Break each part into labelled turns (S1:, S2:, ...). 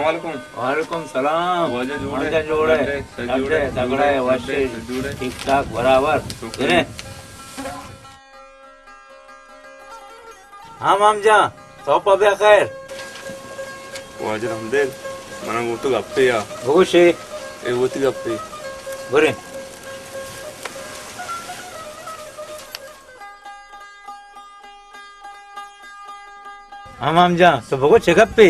S1: वालेकुम।
S2: वालेकुम सलाम।
S1: वजह
S2: वजह जोड़े सजूड़े तगड़े वशे ठीक ठाक बराबर सुने। हाँ मामजा सोपा बे खैर
S1: वजह हमदेल मना गोटू गप्पे या
S2: घोषे
S1: ए गोटी गप्पे
S2: बुरे हाँ मामजा तो भगो गप्पे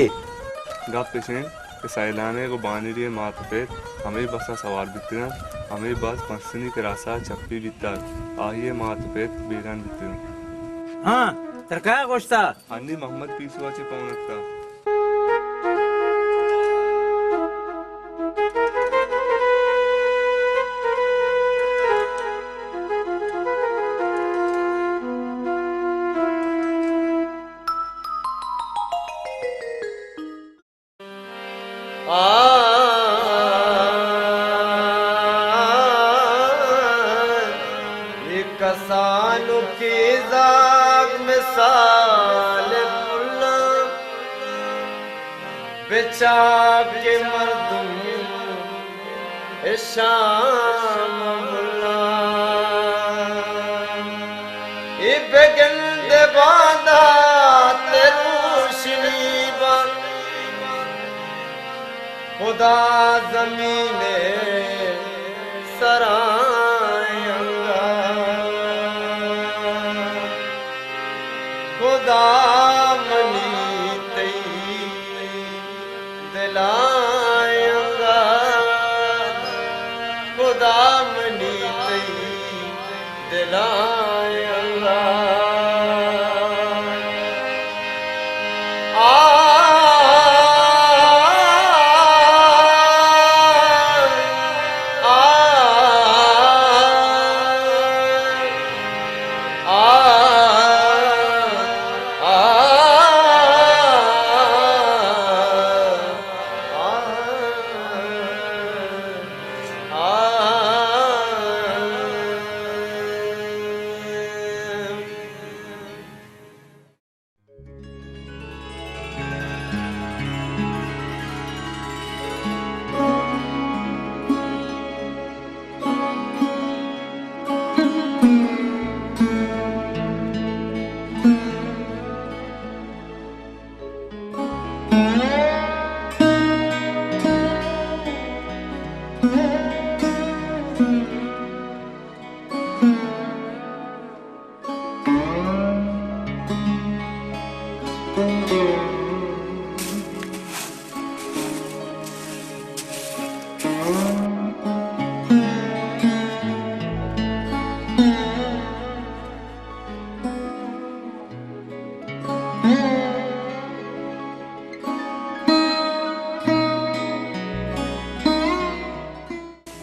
S1: गप्पे से कि सैलाने को बानी रही मात पे हमें बसा सवार बितना हमें बस मस्सनी के रासा चप्पी बिता आइए मात पे बेगान बितना
S2: हाँ तरका गोश्ता
S1: अन्नी मोहम्मद पीसवा से पौनक था
S3: कसानु की जाग मिसाल पुल्ला बेचाब के मर्दुम शाम मुल्ला ये बेगंद बांधा तेरूशनी बन खुदा जमीने सरायंगा खुदा मनी तई दिलायंगा खुदा मनी तई दिलायंगा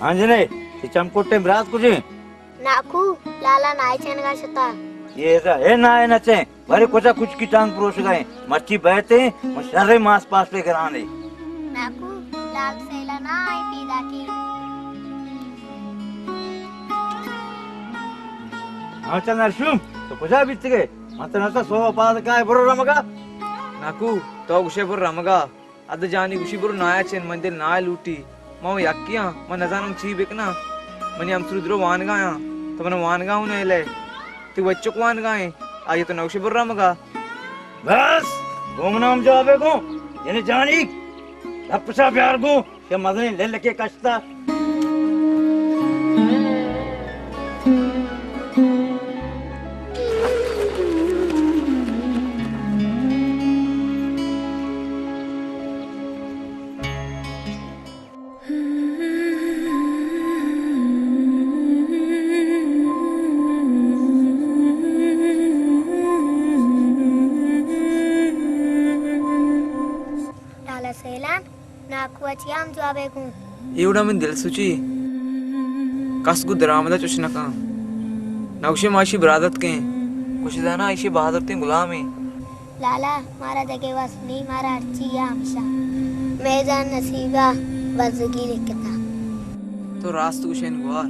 S2: आंजने चमकोटे रात कुछ
S4: नाकू लाला नाई चैन का शता
S2: ये ऐसा है ना है नचे भरे कोचा कुछ की टांग परोस गए मच्छी बहते मशरे मास पास पे कराने
S4: नाकू लाल सेला ना आई पीदा की
S2: हाँ चल नरसुम तो कुछ बीत गए मत नसा सो पास का है बुरो रमगा
S5: नाकू तो गुशे बुर रमगा अद जानी गुशी बुर नाया चेन मंदिर नाय लूटी मां यक्किया मन नजानम ची बेकना मनी हम सुद्रो वान गाया तो मन वान गाऊ ने ले तू बच्चों को वान गाए आये तो नौशे बुर रमगा
S2: बस घूमना हम जावे को यानी जानी लपसा प्यार को के मदने ले लेके कष्टा
S4: नाकुआचियाम जवाबे को
S5: एवढा मन दिल सुची कसगु दरामदा चुशनका नौशे माशी बरादत के कुछ दाना ऐसे बहादुर ते गुलाम है
S4: लाला मारा जगे बस नहीं मारा अर्चिया हमेशा मैं जान नसीबा बजगी लिखता
S5: तो रास्त कुशन गुआर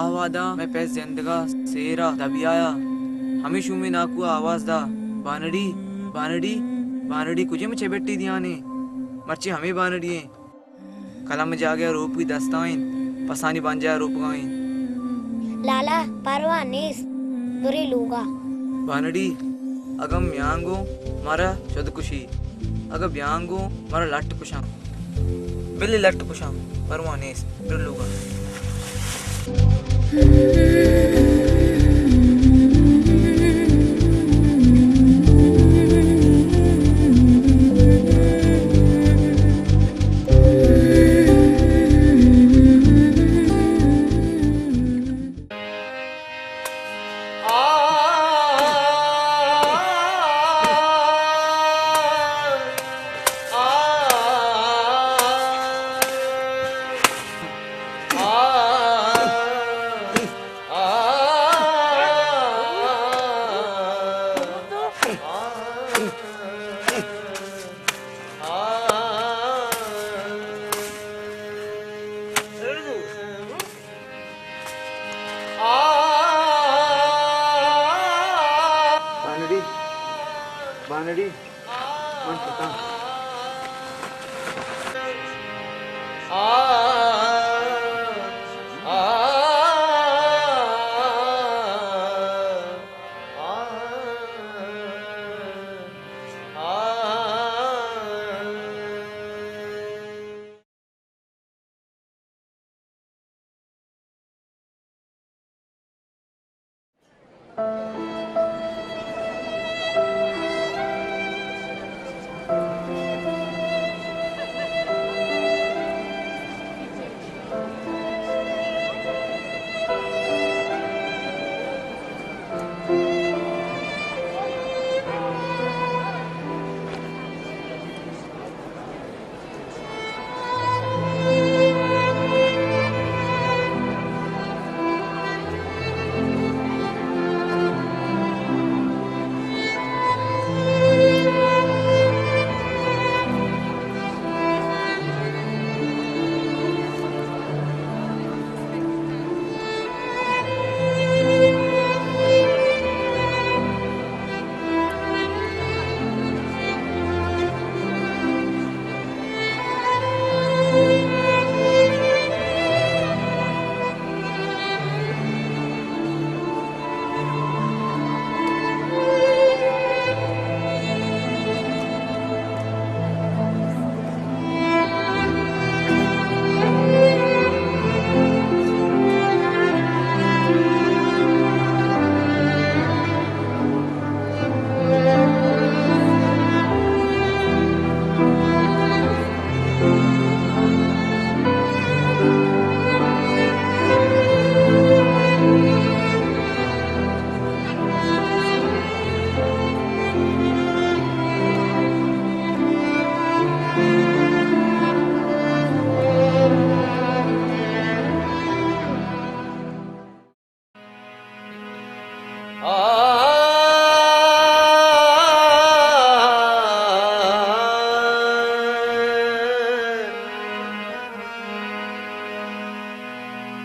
S5: आवादा मैं पैस जिंदगा सेरा दबियाया हमेशा में नाकु आवाज दा बानड़ी बानड़ी बानड़ी कुछ में चेबेट्टी दिया ने मर्ची हमें बानड़िए कलम जा गया रूप की दस्ताइन पसानी बन जाए रूप गाइन
S4: लाला परवा नीस बुरी लूगा
S5: बानड़ी अगम यांगो मारा शुद्ध कुशी अगम यांगो मारा लट कुशा बिल्ली लट कुशा परवानेस बिल्लूगा बानड़ी मन पता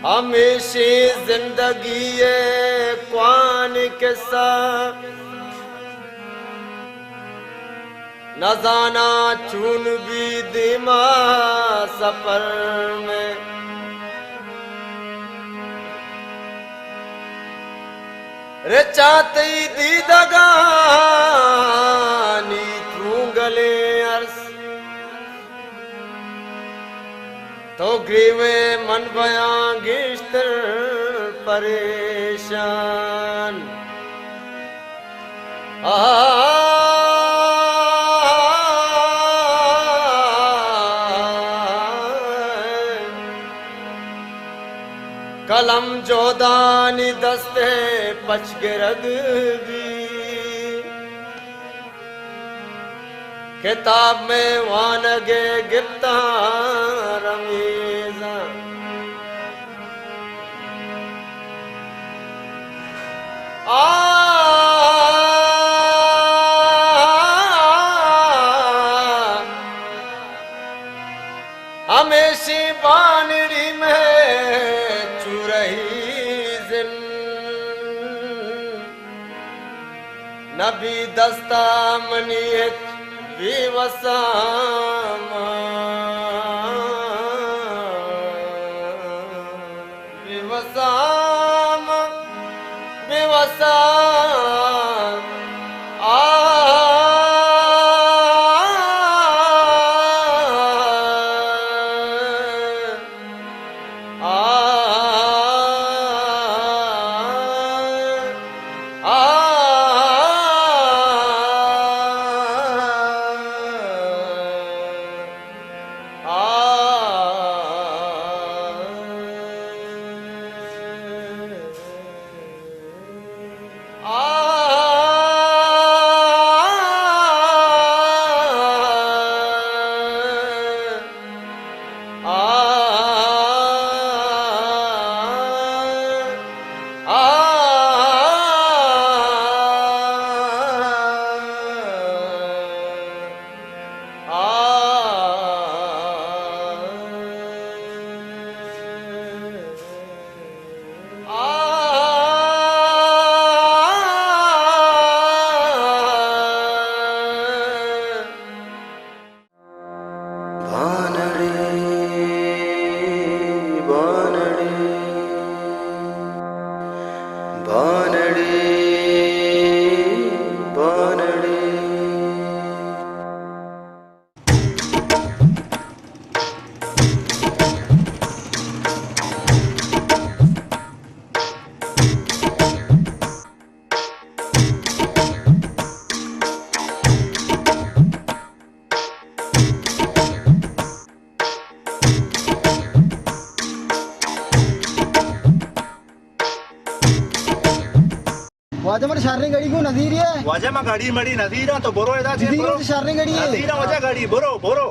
S3: हमेशा जिंदगी क्वान के साथ न जाना चुन भी दिमा सफर में रे चाहते दीदगानी गले अर्स तो ग्रीवे मन बयां गिश्तर परेशान कलम जोदानी दस्ते पच गिरद भी किताब में वानगे गिफ्ता रमीजा हमेशा बानड़ी में चुरही जिन नबी दस्ता मनी विवसामा विवसामा विवसाम
S6: वाजमा शारने गाड़ी को नदीर है
S7: वाजमा गाड़ी मड़ी नदीरा तो बोरो एदा छे
S6: नदीर तो शारने गाड़ी है
S7: नदीरा वजा गाड़ी बोरो बोरो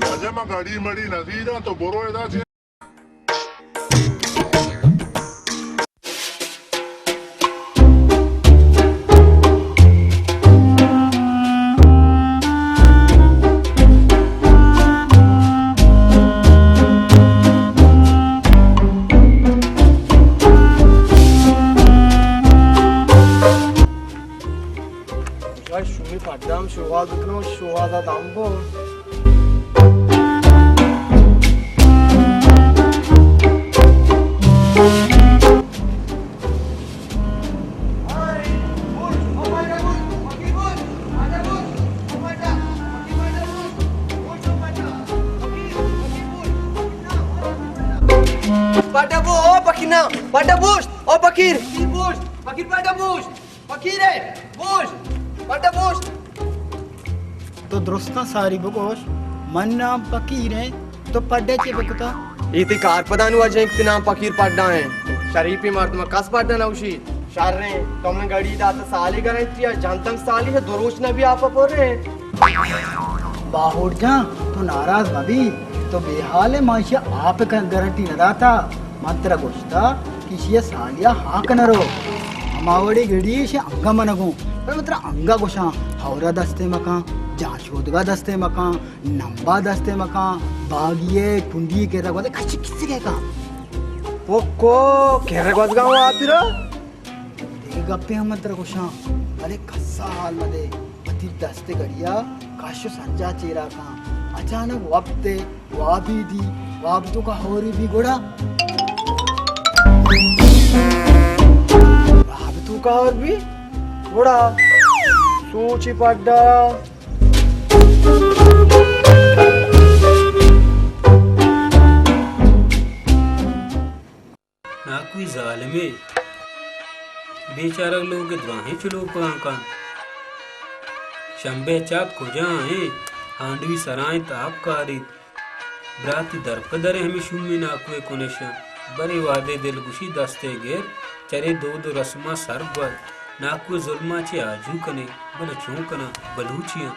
S8: वाजमा गाड़ी मड़ी नदीरा तो बोरो एदा छे
S6: shumi paddam shuhadukno shuhada dambo
S9: Pada bu, oh pakina, pada bus, oh pakir, bus, pakir pada bus, pakir है, bus, pada bus.
S6: तो दुरुस्ता सारी बकोश मन नाम फकीर है तो पढ़े चे बकता
S9: इति कार पदानु अजय इतना फकीर पढ़ना है शरीफी मर्द में कस पढ़ना ना उसी शारे तुमने गाड़ी दाता साली करे त्रिया जानतंग साली है दोरोच न भी आप पर रहे
S6: बाहर जा तो नाराज नबी तो बेहाल है माशिया आप का गारंटी न दाता मात्र गोश्ता किसी सालिया हाक न रो हमावड़ी गड़ी से अंगा मनगो पर मात्र अंगा गोशा हौरा दस्ते मका जाशोदगा दस्ते मका नंबा दस्ते मका बागिये कुंडी के रगवादे कच्ची किसी के का
S9: वो को के रगवाद गाँव आती रो
S6: एक गप्पे हम मात्र गोशा अरे कस्सा हाल मदे अति दस्ते गड़िया काशो संजा चेरा का अचानक वक्ते वाबी दी वाबतों का होरी भी गोड़ा
S9: वाबतों का और भी गोड़ा सूची पड्डा
S10: ना कोई जालिमे बेचारा लोग द्वाहे चलो कान शंबे चाप को जाए हांडवी सराय ताप कारी ब्राती दरपदरे हमें शुमी ना कोई कोनेशा बरे वादे दिल गुशी दस्ते गेर चरे दो रस्मा सरबर ना कोई जुल्मा चे आजू कने बल चौकना बलूचियां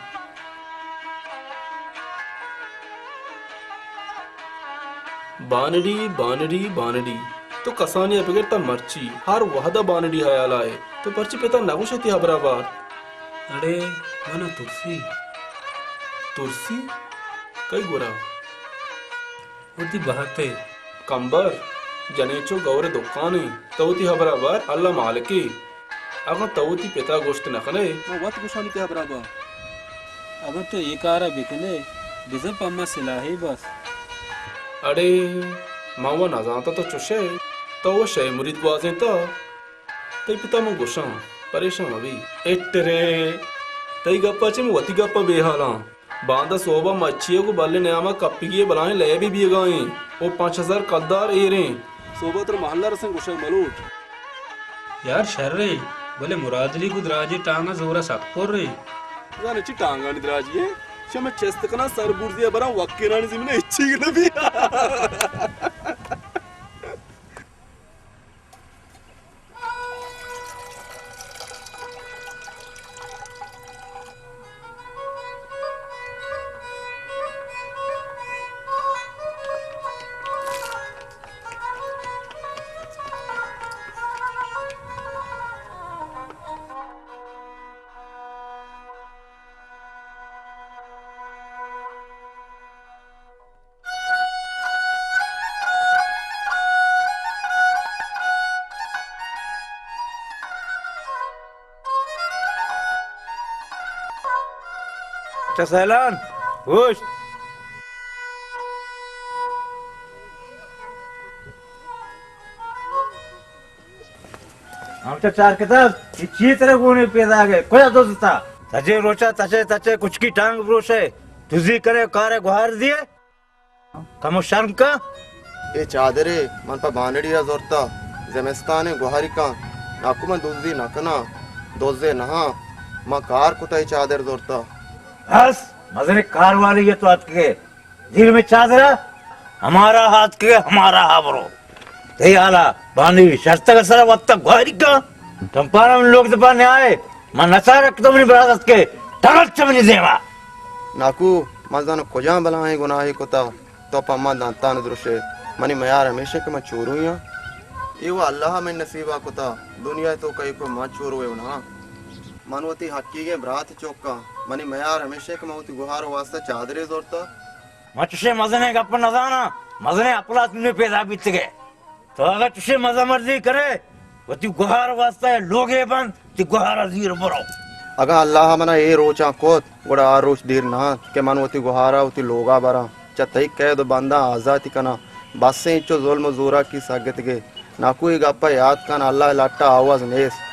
S11: बानडी बानडी बानडी तो कसानी अपिगर ता मर्ची हार वहदा बानडी हयाला है तो पर्ची पेता नगुशती हबराबार
S10: अरे mana तुलसी
S11: तुलसी कई गोरा
S10: होती बहते
S11: कंबर जनेचो गौरे दुकान तवती हबराबर अल्लाह मालकी अगर तवती पिता गोश्त नखने वत गुशानी के हबराबर
S10: अगर तो एक आरा बिकने बिजब अम्मा सिलाही बस
S11: अरे मावा ना जानता तो चुशे तो वो शे मुरीद गुआजे तो तई पिता मैं गुस्सा परेशान अभी इट्टरे तई गप्पा चे मैं वती गप्पा बेहाला बांदा सोबा मच्छियों को बल्ले नयामा कप्पिए बलाएं ले भी गाएं वो 5000 कद्दार एरे सोबा तर महल्ला रसन गुस्सा मलूट
S10: यार शर रे बोले मुरादली को दराजे टांगा जोरा सकपोर रे
S11: यार अच्छी टांगा निद्राजी है शमे चेस्ट कना सर बुर्दिया बरा वक्के रानी जिमने इच्छी की नबी
S2: सैलान होश आमच्या चार किताब इच्छी तरह गुणे पैदा गए कोया दोस्त था तजे रोचा तचे तचे कुछ की टांग ब्रोशे तुझी करे कारे गुहार दिए कमो शर्म का
S9: ये चादरे मन पर बानड़ी रा जोरता जमेस्ताने गुहारी का नाकु मन दुजी नकना दोजे नहा मां कार कुता ये चादर जोरता
S2: बस मजरे कार वाली ये तो हाथ के दिल में चादरा हमारा हाथ के हमारा हाबरो ते आला बांधी शर्त का सरा वक्त गुहारी का चंपारण लोग दबाने आए मां नचा रख तो अपनी बरादत के ठगत चमनी देवा
S9: नाकू मजदान कोजा बलाए गुनाही कुता तो पम्मा दांता न दृश्य मनी मयार हमेशा के मैं चोरू या ये वो अल्लाह में नसीबा कुता दुनिया तो कई को मां चोरू है ना मनवती हक्की के ब्रात चौका मनी मयार हमेशा के मौती गुहार वास्ता चादरे जोरता
S2: मचुशे मजने का अपन नजाना मजने अपना तुमने पैदा बीत गए तो अगर तुझे मजा मर्जी करे वो तू गुहार वास्ता है लोगे बंद तू गुहार अजीर बरो
S9: अगर अल्लाह मना ये रोचा कोत गोड़ा आ रोच देर ना के मनवती गुहारा उती लोगा बरा चतई कह दो बंदा आजादी कना बस से इचो जुल्म जोरा की सागत के नाकू एक गप्पा याद कन अल्लाह लाटा आवाज नेस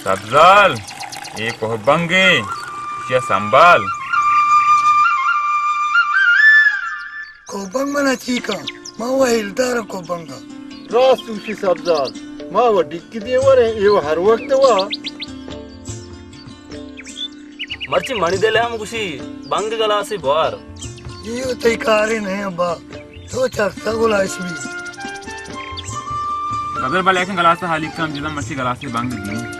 S12: सब्जाल ये कोहबंगे या संभाल
S13: कोबंग मना चीका मावा हिलदार कोबंगा
S7: रास तुशी सब्जाल मावा डिक्की देवरे ये हर वक्त वा
S11: मर्ची मणि देले हम कुशी बंग गलासी बार
S13: ये तई कारे नहीं अब्बा तो चरता गोला इसमें
S12: बदल वाले के गलास हाली कम जिला मर्ची गलास से बंग दी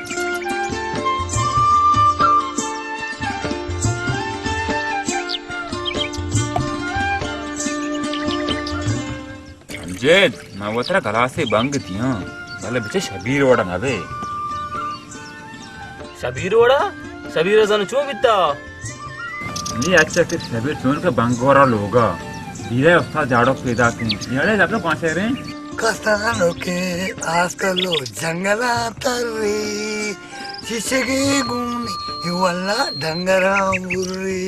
S12: जेद मैं वो तेरा गलास से बंग दिया भले बच्चे शबीर ओड़ा ना बे
S11: शबीर ओड़ा शबीर जन चो बिता
S12: नहीं अच्छा कि शबीर चोन के बंग ओरा लोगा धीरे उस्ताद जाड़ो पैदा की यारे जाकर पांच रे
S13: कस्तानो के आजकल लो जंगला तर्री शिशगे गुनी ये वाला डंगरा मुर्री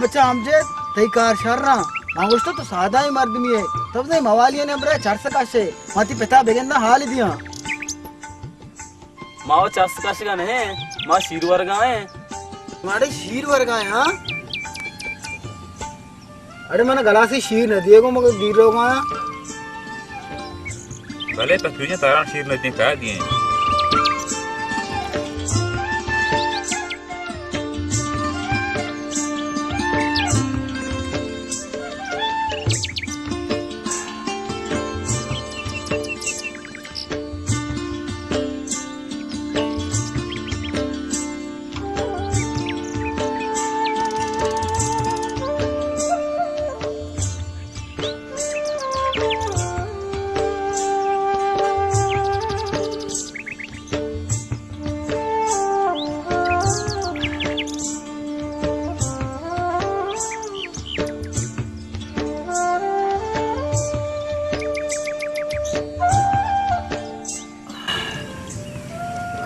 S6: बच्चा आमजे तई कार शर्रा मांगोस्तो तो सादा ही मर्द मी है तब से मवालिया ने हमरे चर्च काशे माती पिता बेगंदा हाल दिया
S14: माव चर्च काशे का नहीं मां शीर वर्गा है
S6: मारे शीर वर्गा है हां अरे मैंने गला से शीर न दिए को मगर दी रोगा
S12: भले पर तुझे तारा शीर न दिखा दिए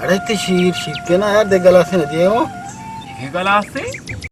S6: अरे ते शीर शीर के ना यार दे गला से न दिए वो
S12: ये गला से